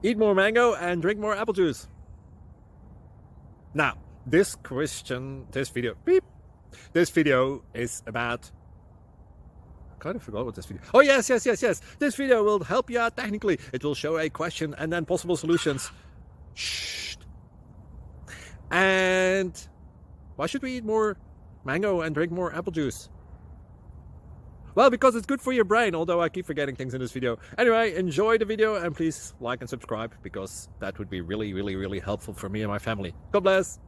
Eat more mango and drink more apple juice. Now, this video is about... I kind of forgot what this video... Oh, yes. This video will help you out technically. It will show a question and then possible solutions. Shh. And why should we eat more mango and drink more apple juice? Well, because it's good for your brain, although I keep forgetting things in this video. Anyway, enjoy the video and please like and subscribe, because that would be really helpful for me and my family. God bless!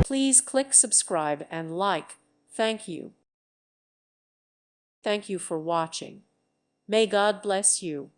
Please click subscribe and like. Thank you. Thank you for watching. May God bless you.